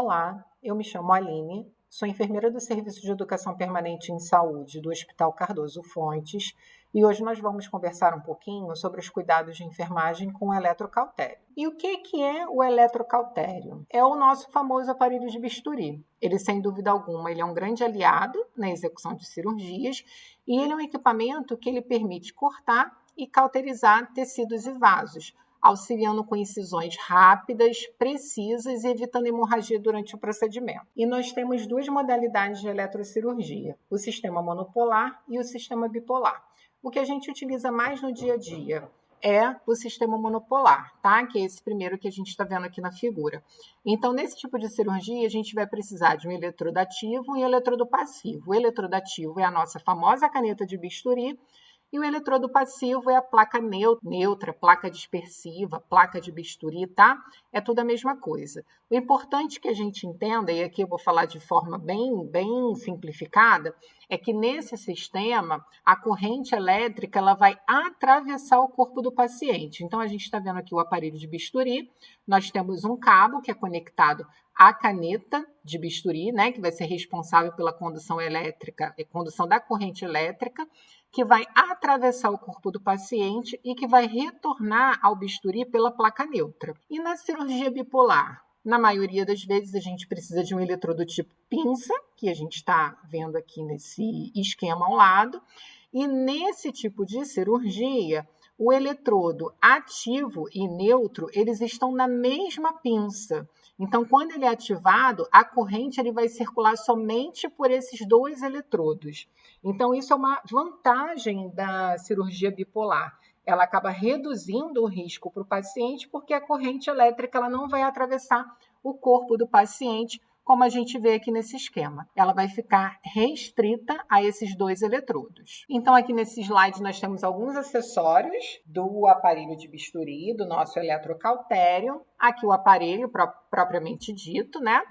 Olá, eu me chamo Aline, sou enfermeira do Serviço de Educação Permanente em Saúde do Hospital Cardoso Fontes e hoje nós vamos conversar um pouquinho sobre os cuidados de enfermagem com o eletrocautério. E o que é o eletrocautério? É o nosso famoso aparelho de bisturi. Ele, sem dúvida alguma, ele é um grande aliado na execução de cirurgias e ele é um equipamento que ele permite cortar e cauterizar tecidos e vasos, auxiliando com incisões rápidas, precisas e evitando hemorragia durante o procedimento. E nós temos duas modalidades de eletrocirurgia, o sistema monopolar e o sistema bipolar. O que a gente utiliza mais no dia a dia é o sistema monopolar, tá? Que é esse primeiro que a gente está vendo aqui na figura. Então, nesse tipo de cirurgia, a gente vai precisar de um eletrodo ativo e um eletrodo passivo. O eletrodo ativo é a nossa famosa caneta de bisturi, e o eletrodo passivo é a placa neutra, placa dispersiva, placa de bisturi, tá? É tudo a mesma coisa. O importante que a gente entenda, e aqui eu vou falar de forma bem simplificada, é que nesse sistema, a corrente elétrica ela vai atravessar o corpo do paciente. Então, a gente está vendo aqui o aparelho de bisturi, nós temos um cabo que é conectado à caneta de bisturi, né, que vai ser responsável pela condução elétrica, condução da corrente elétrica, que vai atravessar o corpo do paciente e que vai retornar ao bisturi pela placa neutra. E na cirurgia bipolar? Na maioria das vezes, a gente precisa de um eletrodo tipo pinça, que a gente está vendo aqui nesse esquema ao lado. E nesse tipo de cirurgia, o eletrodo ativo e neutro, eles estão na mesma pinça. Então, quando ele é ativado, a corrente ele vai circular somente por esses dois eletrodos. Então, isso é uma vantagem da cirurgia bipolar. Ela acaba reduzindo o risco para o paciente, porque a corrente elétrica ela não vai atravessar o corpo do paciente, como a gente vê aqui nesse esquema. Ela vai ficar restrita a esses dois eletrodos. Então, aqui nesse slide, nós temos alguns acessórios do aparelho de bisturi, do nosso eletrocautério. Aqui o aparelho propriamente dito, né?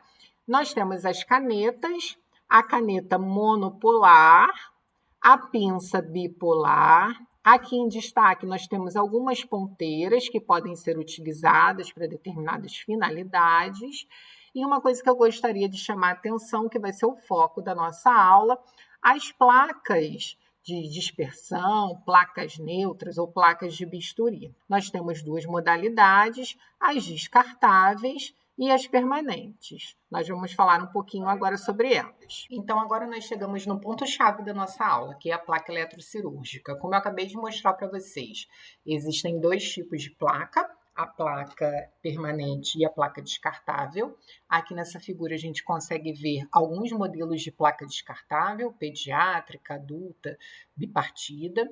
Nós temos as canetas, a caneta monopolar, a pinça bipolar. Aqui em destaque, nós temos algumas ponteiras que podem ser utilizadas para determinadas finalidades. E uma coisa que eu gostaria de chamar a atenção, que vai ser o foco da nossa aula, as placas de dispersão, placas neutras ou placas de bisturi. Nós temos duas modalidades, as descartáveis e as permanentes. Nós vamos falar um pouquinho agora sobre elas. Então, agora nós chegamos no ponto-chave da nossa aula, que é a placa eletrocirúrgica. Como eu acabei de mostrar para vocês, existem dois tipos de placa, a placa permanente e a placa descartável. Aqui nessa figura a gente consegue ver alguns modelos de placa descartável, pediátrica, adulta, bipartida.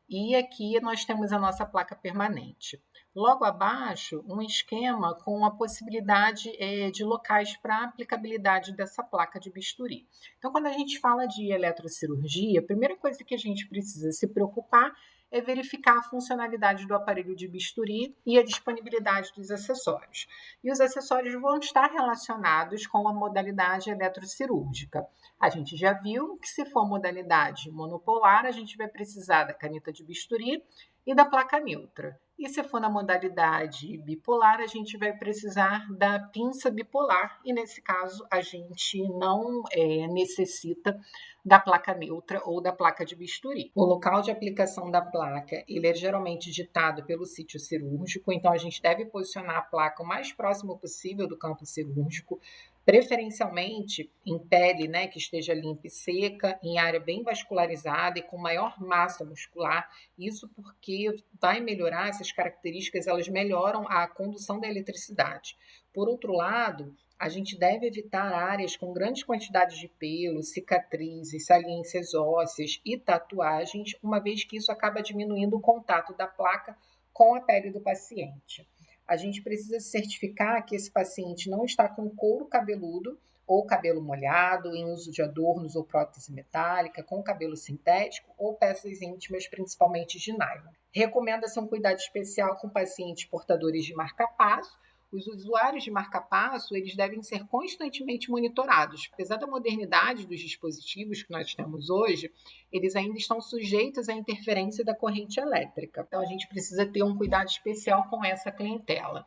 E aqui nós temos a nossa placa permanente. Logo abaixo, um esquema com a possibilidade de locais para aplicabilidade dessa placa de bisturi. Então, quando a gente fala de eletrocirurgia, a primeira coisa que a gente precisa se preocupar é verificar a funcionalidade do aparelho de bisturi e a disponibilidade dos acessórios. E os acessórios vão estar relacionados com a modalidade eletrocirúrgica. A gente já viu que se for modalidade monopolar, a gente vai precisar da caneta de bisturi e da placa neutra. E se for na modalidade bipolar, a gente vai precisar da pinça bipolar, e nesse caso a gente não necessita da placa neutra ou da placa de bisturi. O local de aplicação da placa, ele é geralmente ditado pelo sítio cirúrgico, então a gente deve posicionar a placa o mais próximo possível do campo cirúrgico, preferencialmente em pele, né, que esteja limpa e seca, em área bem vascularizada e com maior massa muscular. Isso porque vai melhorar essas características, elas melhoram a condução da eletricidade. Por outro lado, a gente deve evitar áreas com grandes quantidades de pelo, cicatrizes, saliências ósseas e tatuagens, uma vez que isso acaba diminuindo o contato da placa com a pele do paciente. A gente precisa certificar que esse paciente não está com couro cabeludo ou cabelo molhado, em uso de adornos ou prótese metálica, com cabelo sintético ou peças íntimas, principalmente de nylon. Recomenda-se um cuidado especial com pacientes portadores de marca-passo. Os usuários de marca-passo, eles devem ser constantemente monitorados. Apesar da modernidade dos dispositivos que nós temos hoje, eles ainda estão sujeitos à interferência da corrente elétrica. Então, a gente precisa ter um cuidado especial com essa clientela.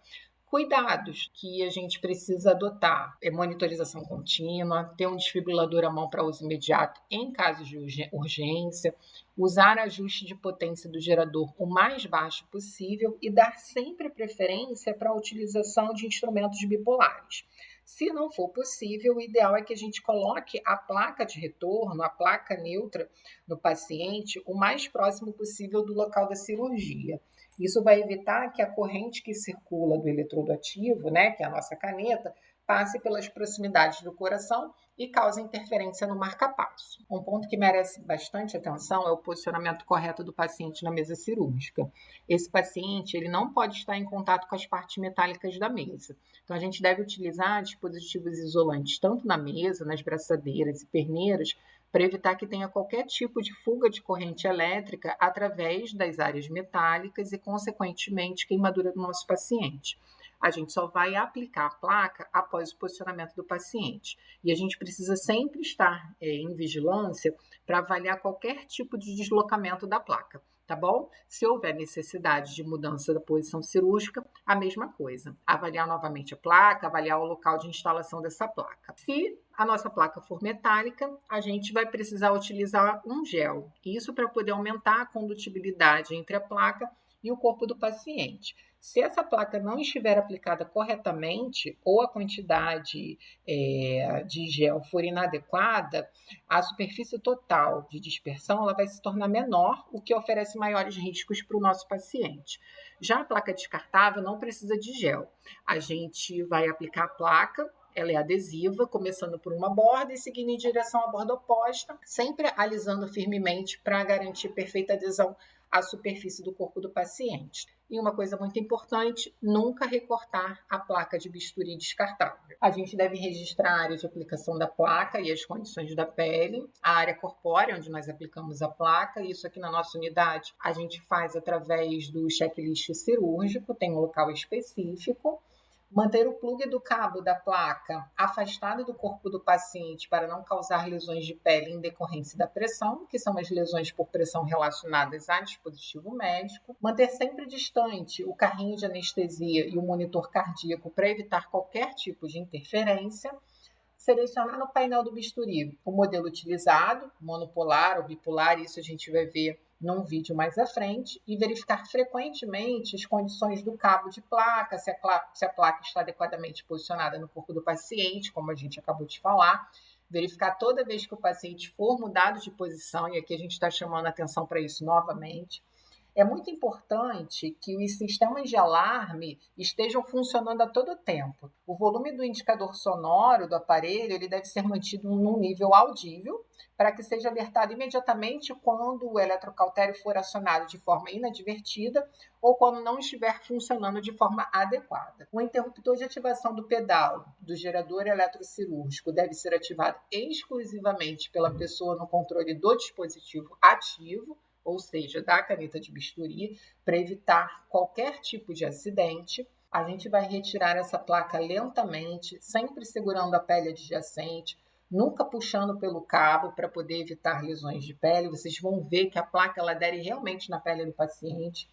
Cuidados que a gente precisa adotar é monitorização contínua, ter um desfibrilador à mão para uso imediato em casos de urgência, usar ajuste de potência do gerador o mais baixo possível e dar sempre preferência para a utilização de instrumentos bipolares. Se não for possível, o ideal é que a gente coloque a placa de retorno, a placa neutra no paciente, o mais próximo possível do local da cirurgia. Isso vai evitar que a corrente que circula do eletrodo ativo, né, que é a nossa caneta, passe pelas proximidades do coração e cause interferência no marca-passo. Um ponto que merece bastante atenção é o posicionamento correto do paciente na mesa cirúrgica. Esse paciente ele não pode estar em contato com as partes metálicas da mesa. Então, a gente deve utilizar dispositivos isolantes tanto na mesa, nas braçadeiras e perneiras, para evitar que tenha qualquer tipo de fuga de corrente elétrica através das áreas metálicas e, consequentemente, queimadura do nosso paciente. A gente só vai aplicar a placa após o posicionamento do paciente. E a gente precisa sempre estar em vigilância para avaliar qualquer tipo de deslocamento da placa, tá bom? Se houver necessidade de mudança da posição cirúrgica, a mesma coisa. Avaliar novamente a placa, avaliar o local de instalação dessa placa. Se a nossa placa for metálica, a gente vai precisar utilizar um gel. Isso para poder aumentar a condutibilidade entre a placa e o corpo do paciente. Se essa placa não estiver aplicada corretamente ou a quantidade de gel for inadequada, a superfície total de dispersão ela vai se tornar menor, o que oferece maiores riscos para o nosso paciente. Já a placa descartável não precisa de gel. A gente vai aplicar a placa, ela é adesiva, começando por uma borda e seguindo em direção à borda oposta, sempre alisando firmemente para garantir perfeita adesão à superfície do corpo do paciente. E uma coisa muito importante, nunca recortar a placa de bisturi descartável. A gente deve registrar a área de aplicação da placa e as condições da pele, a área corpórea onde nós aplicamos a placa. Isso aqui na nossa unidade a gente faz através do checklist cirúrgico, tem um local específico. Manter o plugue do cabo da placa afastado do corpo do paciente para não causar lesões de pele em decorrência da pressão, que são as lesões por pressão relacionadas a dispositivo médico. Manter sempre distante o carrinho de anestesia e o monitor cardíaco para evitar qualquer tipo de interferência. Selecionar no painel do bisturi o modelo utilizado, monopolar ou bipolar, isso a gente vai ver num vídeo mais à frente, e verificar frequentemente as condições do cabo de placa, se a placa está adequadamente posicionada no corpo do paciente, como a gente acabou de falar. Verificar toda vez que o paciente for mudado de posição, e aqui a gente está chamando a atenção para isso novamente. É muito importante que os sistemas de alarme estejam funcionando a todo tempo. O volume do indicador sonoro do aparelho ele deve ser mantido num nível audível para que seja alertado imediatamente quando o eletrocautério for acionado de forma inadvertida ou quando não estiver funcionando de forma adequada. O interruptor de ativação do pedal do gerador eletrocirúrgico deve ser ativado exclusivamente pela pessoa no controle do dispositivo ativo, ou seja, da caneta de bisturi, para evitar qualquer tipo de acidente. A gente vai retirar essa placa lentamente, sempre segurando a pele adjacente, nunca puxando pelo cabo para poder evitar lesões de pele. Vocês vão ver que a placa ela adere realmente na pele do paciente.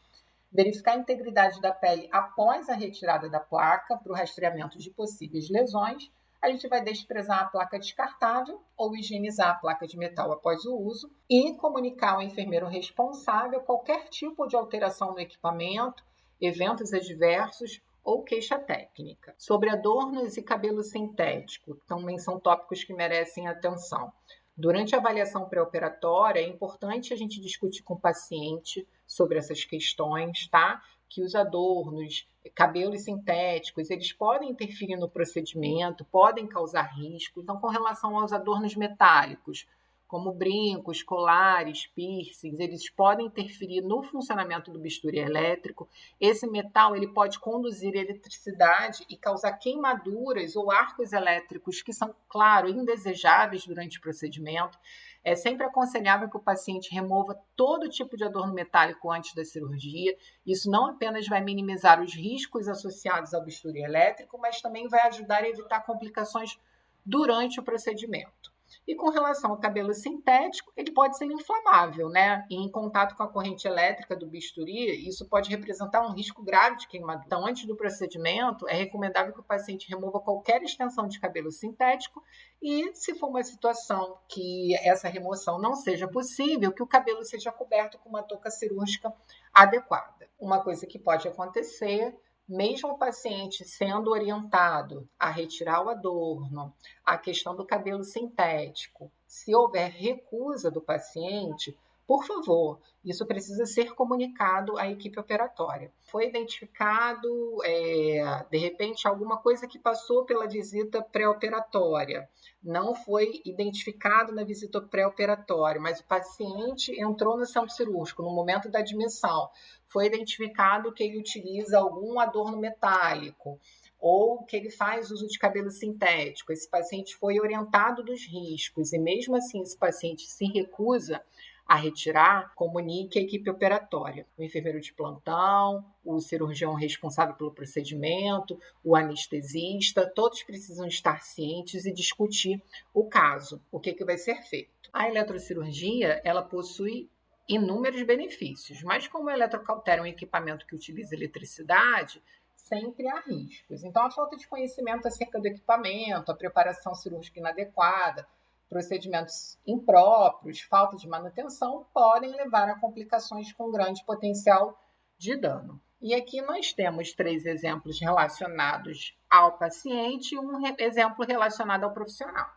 Verificar a integridade da pele após a retirada da placa para o rastreamento de possíveis lesões. A gente vai desprezar a placa descartável ou higienizar a placa de metal após o uso e comunicar ao enfermeiro responsável qualquer tipo de alteração no equipamento, eventos adversos ou queixa técnica. Sobre adornos e cabelo sintético, também são tópicos que merecem atenção. Durante a avaliação pré-operatória, é importante a gente discutir com o paciente sobre essas questões, tá? Que os adornos, cabelos sintéticos, eles podem interferir no procedimento, podem causar risco. Então, com relação aos adornos metálicos, como brincos, colares, piercings, eles podem interferir no funcionamento do bisturi elétrico. Esse metal ele pode conduzir eletricidade e causar queimaduras ou arcos elétricos que são, claro, indesejáveis durante o procedimento. É sempre aconselhável que o paciente remova todo tipo de adorno metálico antes da cirurgia. Isso não apenas vai minimizar os riscos associados ao bisturi elétrico, mas também vai ajudar a evitar complicações durante o procedimento. E com relação ao cabelo sintético, ele pode ser inflamável, né? E em contato com a corrente elétrica do bisturi, isso pode representar um risco grave de queimadura. Então, antes do procedimento, é recomendável que o paciente remova qualquer extensão de cabelo sintético e, se for uma situação que essa remoção não seja possível, que o cabelo seja coberto com uma touca cirúrgica adequada. Uma coisa que pode acontecer, mesmo o paciente sendo orientado a retirar o adorno, a questão do cabelo sintético, se houver recusa do paciente, por favor, isso precisa ser comunicado à equipe operatória. Foi identificado, de repente, alguma coisa que passou pela visita pré-operatória, não foi identificado na visita pré-operatória, mas o paciente entrou no centro cirúrgico no momento da admissão, foi identificado que ele utiliza algum adorno metálico, ou que ele faz uso de cabelo sintético. Esse paciente foi orientado dos riscos e, mesmo assim, esse paciente se recusa a retirar, comunique a equipe operatória, o enfermeiro de plantão, o cirurgião responsável pelo procedimento, o anestesista, todos precisam estar cientes e discutir o caso, o que vai ser feito. A eletrocirurgia, ela possui inúmeros benefícios, mas como o eletrocautério é um equipamento que utiliza eletricidade, sempre há riscos. Então, a falta de conhecimento acerca do equipamento, a preparação cirúrgica inadequada, procedimentos impróprios, falta de manutenção, podem levar a complicações com grande potencial de dano. E aqui nós temos 3 exemplos relacionados ao paciente e um exemplo relacionado ao profissional.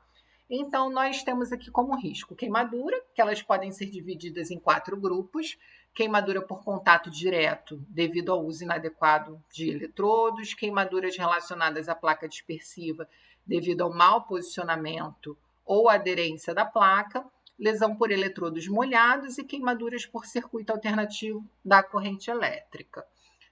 Então, nós temos aqui como risco queimadura, que elas podem ser divididas em 4 grupos. Queimadura por contato direto, devido ao uso inadequado de eletrodos, queimaduras relacionadas à placa dispersiva, devido ao mau posicionamento ou aderência da placa, lesão por eletrodos molhados e queimaduras por circuito alternativo da corrente elétrica.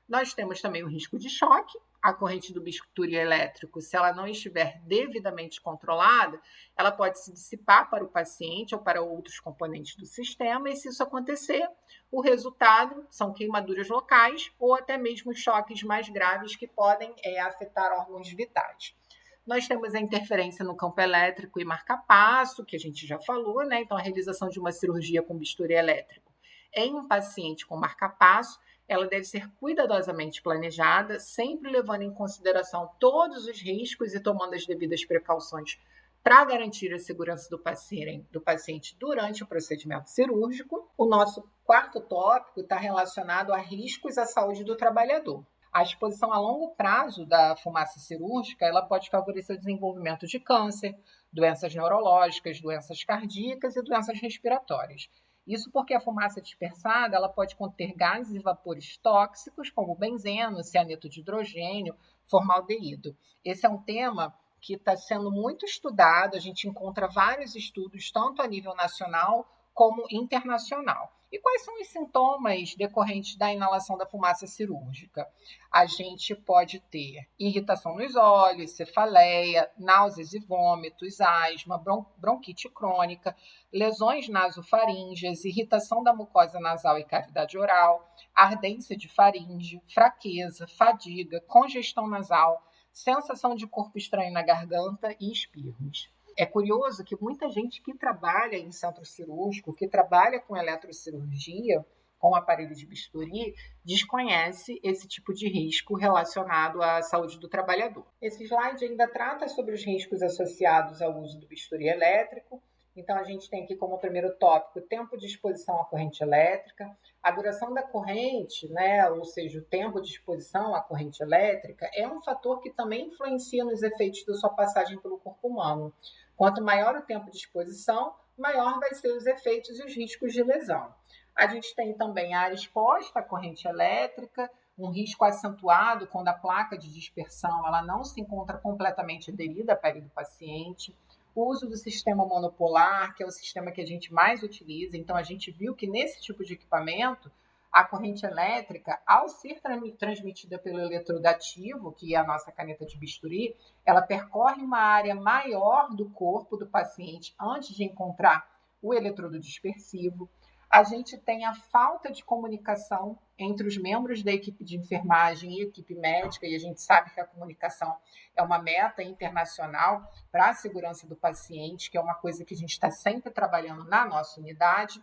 Nós temos também o risco de choque. A corrente do bisturi elétrico, se ela não estiver devidamente controlada, ela pode se dissipar para o paciente ou para outros componentes do sistema, e se isso acontecer, o resultado são queimaduras locais ou até mesmo choques mais graves que podem afetar órgãos vitais. Nós temos a interferência no campo elétrico e marca-passo, que a gente já falou, né? Então, a realização de uma cirurgia com bisturi elétrico em um paciente com marca-passo, ela deve ser cuidadosamente planejada, sempre levando em consideração todos os riscos e tomando as devidas precauções para garantir a segurança do paciente durante o procedimento cirúrgico. O nosso 4º tópico está relacionado a riscos à saúde do trabalhador. A exposição a longo prazo da fumaça cirúrgica, ela pode favorecer o desenvolvimento de câncer, doenças neurológicas, doenças cardíacas e doenças respiratórias. Isso porque a fumaça dispersada ela pode conter gases e vapores tóxicos, como benzeno, cianeto de hidrogênio, formaldeído. Esse é um tema que está sendo muito estudado, a gente encontra vários estudos, tanto a nível nacional como internacional. E quais são os sintomas decorrentes da inalação da fumaça cirúrgica? A gente pode ter irritação nos olhos, cefaleia, náuseas e vômitos, asma, bronquite crônica, lesões nasofaríngeas, irritação da mucosa nasal e cavidade oral, ardência de faringe, fraqueza, fadiga, congestão nasal, sensação de corpo estranho na garganta e espirros. É curioso que muita gente que trabalha em centro cirúrgico, que trabalha com eletrocirurgia, com aparelho de bisturi, desconhece esse tipo de risco relacionado à saúde do trabalhador. Esse slide ainda trata sobre os riscos associados ao uso do bisturi elétrico. Então, a gente tem aqui como primeiro tópico o tempo de exposição à corrente elétrica, a duração da corrente, né, ou seja, o tempo de exposição à corrente elétrica, é um fator que também influencia nos efeitos da sua passagem pelo corpo humano. Quanto maior o tempo de exposição, maior vai ser os efeitos e os riscos de lesão. A gente tem também a área exposta à corrente elétrica, um risco acentuado quando a placa de dispersão ela não se encontra completamente aderida à pele do paciente. O uso do sistema monopolar, que é o sistema que a gente mais utiliza. Então, a gente viu que nesse tipo de equipamento, a corrente elétrica, ao ser transmitida pelo eletrodo ativo, que é a nossa caneta de bisturi, ela percorre uma área maior do corpo do paciente antes de encontrar o eletrodo dispersivo. a gente tem a falta de comunicação entre os membros da equipe de enfermagem e equipe médica, e a gente sabe que a comunicação é uma meta internacional para a segurança do paciente, que é uma coisa que a gente está sempre trabalhando na nossa unidade.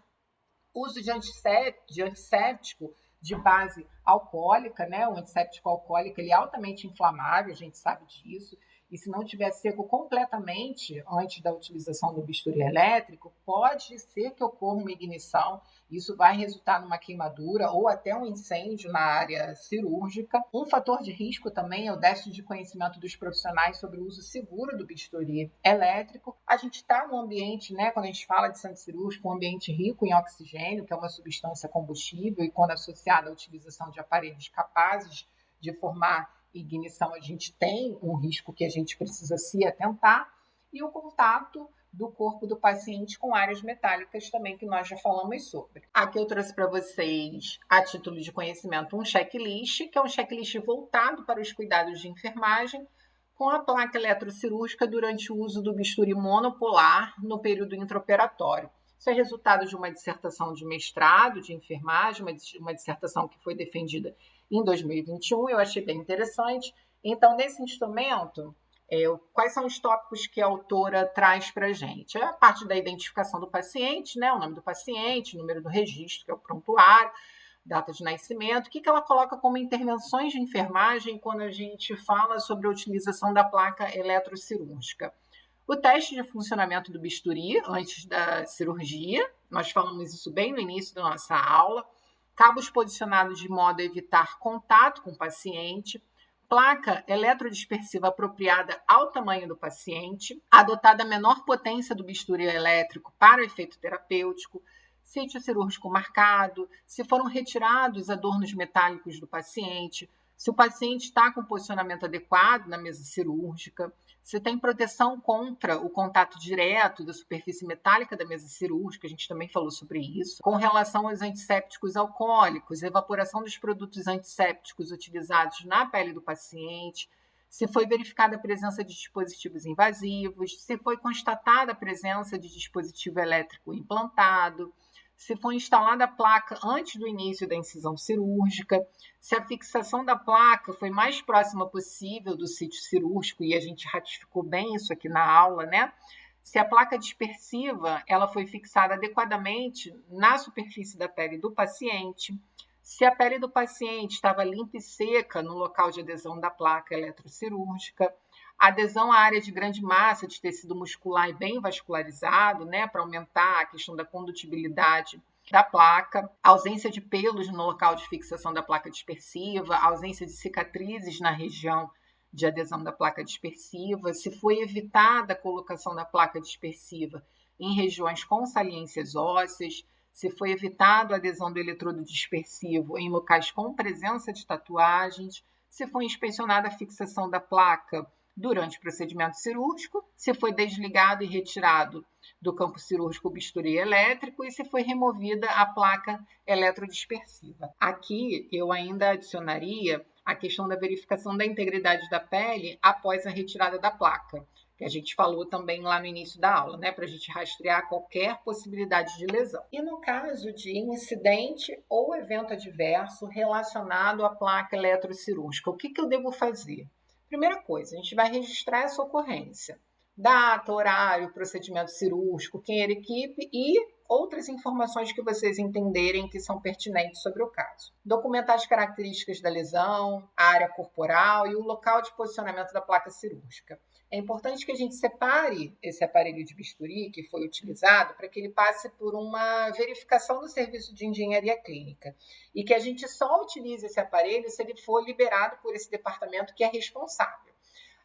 Uso de antisséptico de base alcoólica, né? O antisséptico alcoólico ele é altamente inflamável, a gente sabe disso. E se não tiver seco completamente antes da utilização do bisturi elétrico, pode ser que ocorra uma ignição. Isso vai resultar numa queimadura ou até um incêndio na área cirúrgica. Um fator de risco também é o déficit de conhecimento dos profissionais sobre o uso seguro do bisturi elétrico. A gente está num ambiente, né, quando a gente fala de centro cirúrgico, um ambiente rico em oxigênio, que é uma substância combustível, e quando associada à utilização de aparelhos capazes de formar ignição, a gente tem um risco que a gente precisa se atentar, e o contato do corpo do paciente com áreas metálicas também, que nós já falamos sobre. Aqui eu trouxe para vocês, a título de conhecimento, um checklist, que é um checklist voltado para os cuidados de enfermagem, com a placa eletrocirúrgica durante o uso do bisturi monopolar no período intraoperatório. Isso é resultado de uma dissertação de mestrado de enfermagem, uma dissertação que foi defendida em 2021, eu achei bem interessante. Então, nesse instrumento, quais são os tópicos que a autora traz para a gente? É a parte da identificação do paciente, né? O nome do paciente, número do registro, que é o prontuário, data de nascimento. O que ela coloca como intervenções de enfermagem quando a gente fala sobre a utilização da placa eletrocirúrgica? O teste de funcionamento do bisturi antes da cirurgia, nós falamos isso bem no início da nossa aula. Cabos posicionados de modo a evitar contato com o paciente, placa eletrodispersiva apropriada ao tamanho do paciente, adotada a menor potência do bisturi elétrico para o efeito terapêutico, sítio cirúrgico marcado, se foram retirados adornos metálicos do paciente, se o paciente está com posicionamento adequado na mesa cirúrgica, se tem proteção contra o contato direto da superfície metálica da mesa cirúrgica, a gente também falou sobre isso, com relação aos antissépticos alcoólicos, evaporação dos produtos antissépticos utilizados na pele do paciente, se foi verificada a presença de dispositivos invasivos, se foi constatada a presença de dispositivo elétrico implantado, se foi instalada a placa antes do início da incisão cirúrgica, se a fixação da placa foi mais próxima possível do sítio cirúrgico, e a gente ratificou bem isso aqui na aula, né? Se a placa dispersiva ela foi fixada adequadamente na superfície da pele do paciente, se a pele do paciente estava limpa e seca no local de adesão da placa eletrocirúrgica, adesão à área de grande massa de tecido muscular e bem vascularizado, né, para aumentar a questão da condutibilidade da placa, ausência de pelos no local de fixação da placa dispersiva, ausência de cicatrizes na região de adesão da placa dispersiva, se foi evitada a colocação da placa dispersiva em regiões com saliências ósseas, se foi evitado a adesão do eletrodo dispersivo em locais com presença de tatuagens, se foi inspecionada a fixação da placa durante o procedimento cirúrgico, se foi desligado e retirado do campo cirúrgico o bisturi elétrico e se foi removida a placa eletrodispersiva. Aqui eu ainda adicionaria a questão da verificação da integridade da pele após a retirada da placa, que a gente falou também lá no início da aula, né, para a gente rastrear qualquer possibilidade de lesão. E no caso de incidente ou evento adverso relacionado à placa eletrocirúrgica, o que eu devo fazer? Primeira coisa, a gente vai registrar essa ocorrência. Data, horário, procedimento cirúrgico, quem era a equipe e outras informações que vocês entenderem que são pertinentes sobre o caso. Documentar as características da lesão, a área corporal e o local de posicionamento da placa cirúrgica. É importante que a gente separe esse aparelho de bisturi que foi utilizado para que ele passe por uma verificação do serviço de engenharia clínica e que a gente só utilize esse aparelho se ele for liberado por esse departamento que é responsável.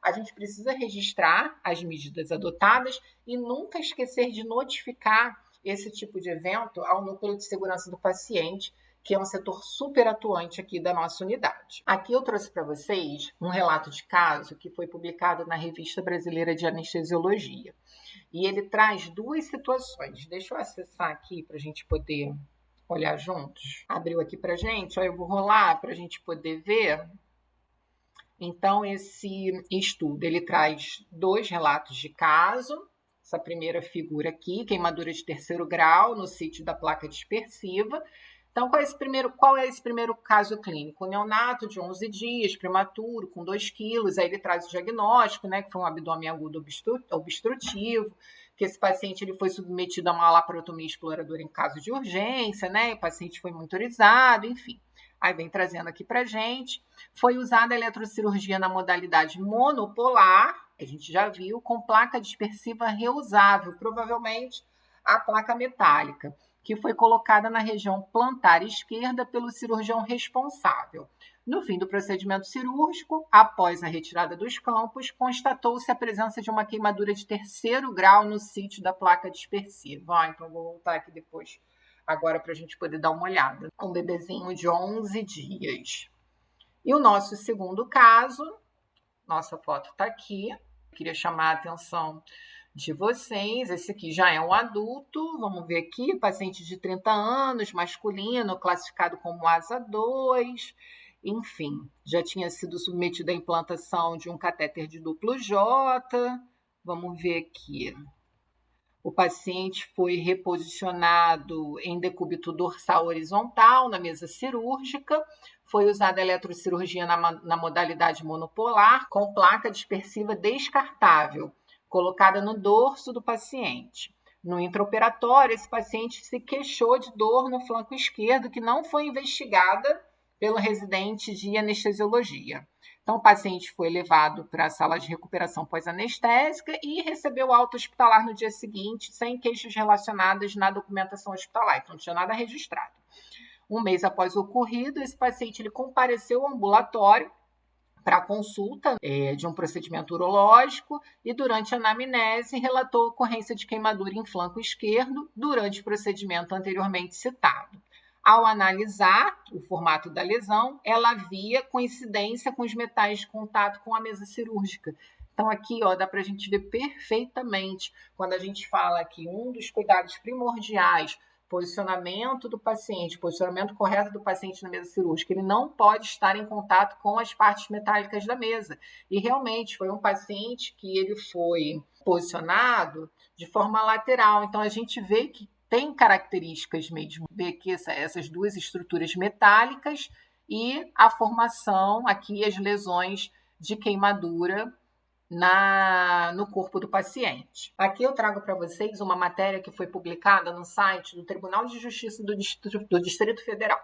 A gente precisa registrar as medidas adotadas e nunca esquecer de notificar esse tipo de evento ao núcleo de segurança do paciente, que é um setor super atuante aqui da nossa unidade. Aqui eu trouxe para vocês um relato de caso que foi publicado na Revista Brasileira de Anestesiologia. E ele traz duas situações. Deixa eu acessar aqui para a gente poder olhar juntos. Abriu aqui para a gente, eu vou rolar para a gente poder ver. Então, esse estudo ele traz dois relatos de caso, essa primeira figura aqui, queimadura de 3º grau no sítio da placa dispersiva. Então, qual é esse primeiro caso clínico? Um neonato de 11 dias, prematuro, com 2 quilos. Aí ele traz o diagnóstico, né, que foi um abdômen agudo obstrutivo, que esse paciente ele foi submetido a uma laparotomia exploradora em caso de urgência, né? O paciente foi monitorizado, enfim. Aí vem trazendo aqui para gente. Foi usada a eletrocirurgia na modalidade monopolar, que a gente já viu, com placa dispersiva reusável, provavelmente a placa metálica, que foi colocada na região plantar esquerda pelo cirurgião responsável. No fim do procedimento cirúrgico, após a retirada dos campos, constatou-se a presença de uma queimadura de 3º grau no sítio da placa dispersiva. Então, vou voltar aqui depois, agora, para a gente poder dar uma olhada. Um bebezinho de 11 dias. E o nosso segundo caso, nossa foto está aqui. Queria chamar a atenção de vocês. Esse aqui já é um adulto. Vamos ver aqui, paciente de 30 anos, masculino, classificado como ASA 2. Enfim, já tinha sido submetido à implantação de um catéter de duplo J. Vamos ver aqui. O paciente foi reposicionado em decúbito dorsal horizontal na mesa cirúrgica. Foi usada a eletrocirurgia na modalidade monopolar, com placa dispersiva descartável, colocada no dorso do paciente. No intraoperatório, esse paciente se queixou de dor no flanco esquerdo, que não foi investigada pelo residente de anestesiologia. Então, o paciente foi levado para a sala de recuperação pós-anestésica e recebeu alta hospitalar no dia seguinte, sem queixas relacionadas na documentação hospitalar. Então, não tinha nada registrado. Um mês após o ocorrido, esse paciente ele compareceu ao ambulatório para consulta de um procedimento urológico e, durante a anamnese, relatou ocorrência de queimadura em flanco esquerdo durante o procedimento anteriormente citado. Ao analisar o formato da lesão, ela havia coincidência com os metais de contato com a mesa cirúrgica. Então, aqui dá para a gente ver perfeitamente, quando a gente fala que um dos cuidados primordiais, posicionamento do paciente, posicionamento correto do paciente na mesa cirúrgica, ele não pode estar em contato com as partes metálicas da mesa. E realmente foi um paciente que ele foi posicionado de forma lateral. Então, a gente vê que tem características mesmo, ver aqui essas duas estruturas metálicas e a formação, aqui as lesões de queimadura no corpo do paciente. Aqui eu trago para vocês uma matéria que foi publicada no site do Tribunal de Justiça do Distrito Federal.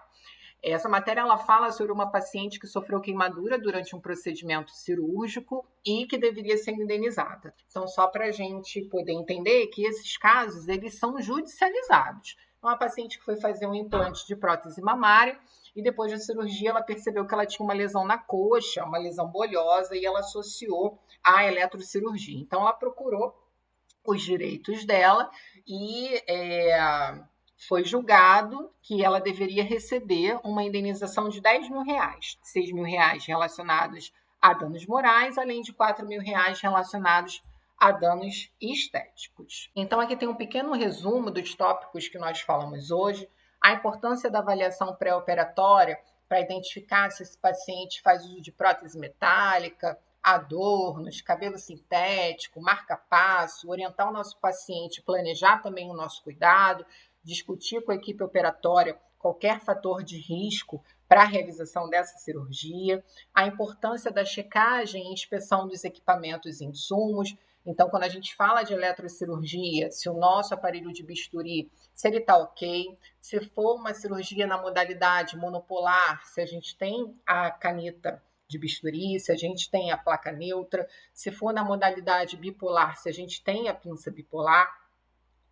Essa matéria ela fala sobre uma paciente que sofreu queimadura durante um procedimento cirúrgico e que deveria ser indenizada. Então, só para a gente poder entender que esses casos eles são judicializados. Uma paciente que foi fazer um implante de prótese mamária e depois da cirurgia ela percebeu que ela tinha uma lesão na coxa, uma lesão bolhosa, e ela associou à eletrocirurgia. Então, ela procurou os direitos dela e foi julgado que ela deveria receber uma indenização de R$10 mil, R$6 mil relacionados a danos morais, além de R$4 mil relacionados a danos estéticos. Então, aqui tem um pequeno resumo dos tópicos que nós falamos hoje. A importância da avaliação pré-operatória para identificar se esse paciente faz uso de prótese metálica, adornos, cabelo sintético, marca-passo, orientar o nosso paciente, planejar também o nosso cuidado, discutir com a equipe operatória qualquer fator de risco para a realização dessa cirurgia, a importância da checagem e inspeção dos equipamentos e insumos. Então, quando a gente fala de eletrocirurgia, se o nosso aparelho de bisturi, se ele está ok, se for uma cirurgia na modalidade monopolar, se a gente tem a caneta de bisturi, se a gente tem a placa neutra, se for na modalidade bipolar, se a gente tem a pinça bipolar,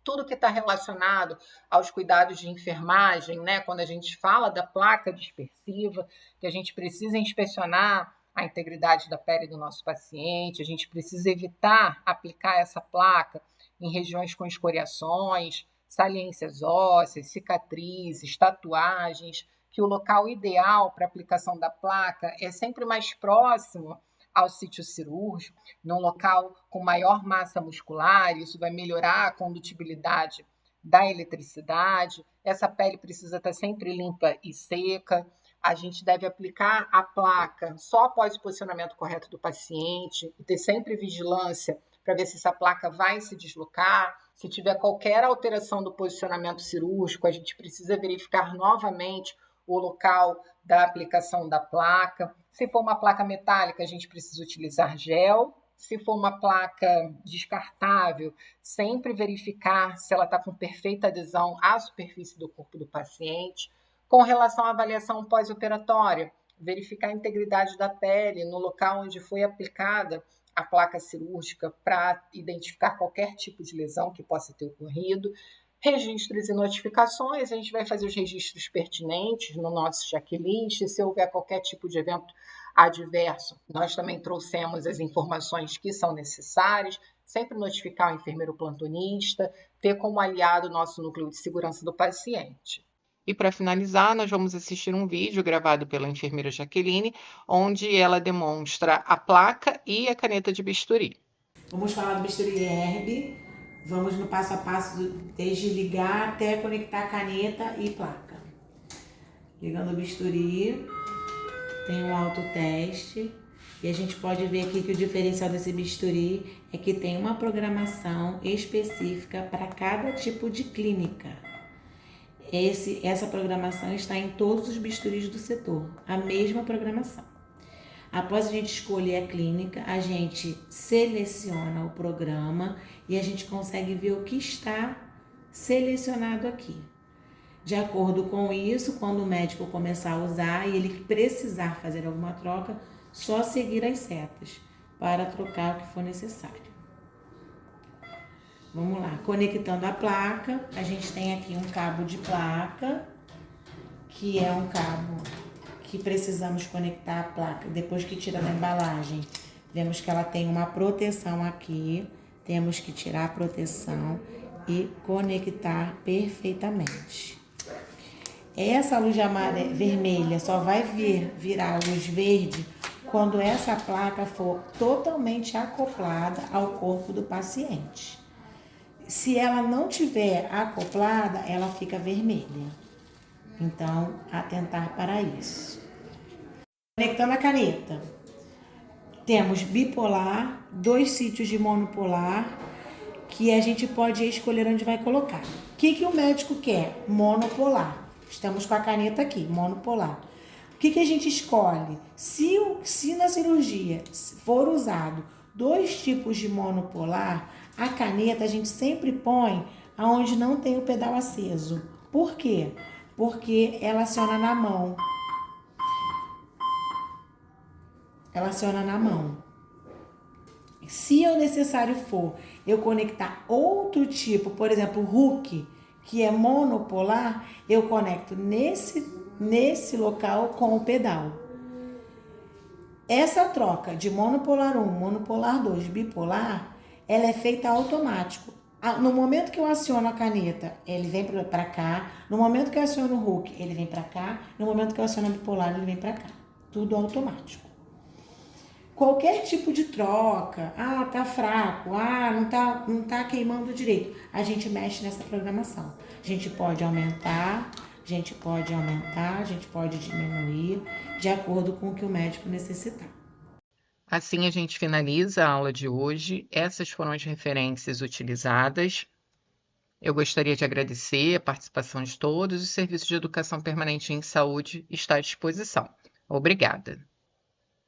tudo que está relacionado aos cuidados de enfermagem, né? Quando a gente fala da placa dispersiva, que a gente precisa inspecionar a integridade da pele do nosso paciente, a gente precisa evitar aplicar essa placa em regiões com escoriações, saliências ósseas, cicatrizes, tatuagens, que o local ideal para aplicação da placa é sempre mais próximo ao sítio cirúrgico, num local com maior massa muscular, isso vai melhorar a condutibilidade da eletricidade. Essa pele precisa estar sempre limpa e seca. A gente deve aplicar a placa só após o posicionamento correto do paciente e ter sempre vigilância para ver se essa placa vai se deslocar. Se tiver qualquer alteração do posicionamento cirúrgico, a gente precisa verificar novamente o local da aplicação da placa. Se for uma placa metálica, a gente precisa utilizar gel. Se for uma placa descartável, sempre verificar se ela está com perfeita adesão à superfície do corpo do paciente. Com relação à avaliação pós-operatória, verificar a integridade da pele no local onde foi aplicada a placa cirúrgica para identificar qualquer tipo de lesão que possa ter ocorrido. Registros e notificações, a gente vai fazer os registros pertinentes no nosso checklist. Se houver qualquer tipo de evento adverso, nós também trouxemos as informações que são necessárias, sempre notificar o enfermeiro plantonista, ter como aliado o nosso núcleo de segurança do paciente. E para finalizar, nós vamos assistir um vídeo gravado pela enfermeira Jaqueline, onde ela demonstra a placa e a caneta de bisturi. Vamos falar do bisturi Herb. Vamos no passo a passo, desde ligar até conectar caneta e placa. Ligando o bisturi, tem um autoteste. E a gente pode ver aqui que o diferencial desse bisturi é que tem uma programação específica para cada tipo de clínica. Essa programação está em todos os bisturis do setor, a mesma programação. Após a gente escolher a clínica, a gente seleciona o programa e a gente consegue ver o que está selecionado aqui. De acordo com isso, quando o médico começar a usar e ele precisar fazer alguma troca, só seguir as setas para trocar o que for necessário. Vamos lá, conectando a placa, a gente tem aqui um cabo de placa, que é um cabo que precisamos conectar a placa depois que tira da embalagem. Vemos que ela tem uma proteção aqui, temos que tirar a proteção e conectar perfeitamente. Essa luz vermelha só vai virar luz verde quando essa placa for totalmente acoplada ao corpo do paciente. Se ela não tiver acoplada, ela fica vermelha. Então, atentar para isso. Conectando a caneta. Temos bipolar, 2 sítios de monopolar, que a gente pode escolher onde vai colocar. O que o médico quer? Monopolar. Estamos com a caneta aqui, monopolar. O que a gente escolhe? Se na cirurgia for usado 2 tipos de monopolar, a caneta a gente sempre põe aonde não tem o pedal aceso. Por quê? Porque ela aciona na mão. Ela aciona na mão. Se o necessário for eu conectar outro tipo, por exemplo, hook, que é monopolar, eu conecto nesse local com o pedal. Essa troca de monopolar 1, monopolar 2, bipolar, ela é feita automático. No momento que eu aciono a caneta, ele vem para cá. No momento que eu aciono o hook, ele vem para cá. No momento que eu aciono a bipolar, ele vem para cá. Tudo automático. Qualquer tipo de troca, tá fraco, não tá queimando direito, a gente mexe nessa programação. A gente pode aumentar, a gente pode diminuir, de acordo com o que o médico necessitar. Assim a gente finaliza a aula de hoje. Essas foram as referências utilizadas. Eu gostaria de agradecer a participação de todos. O Serviço de Educação Permanente em Saúde está à disposição. Obrigada.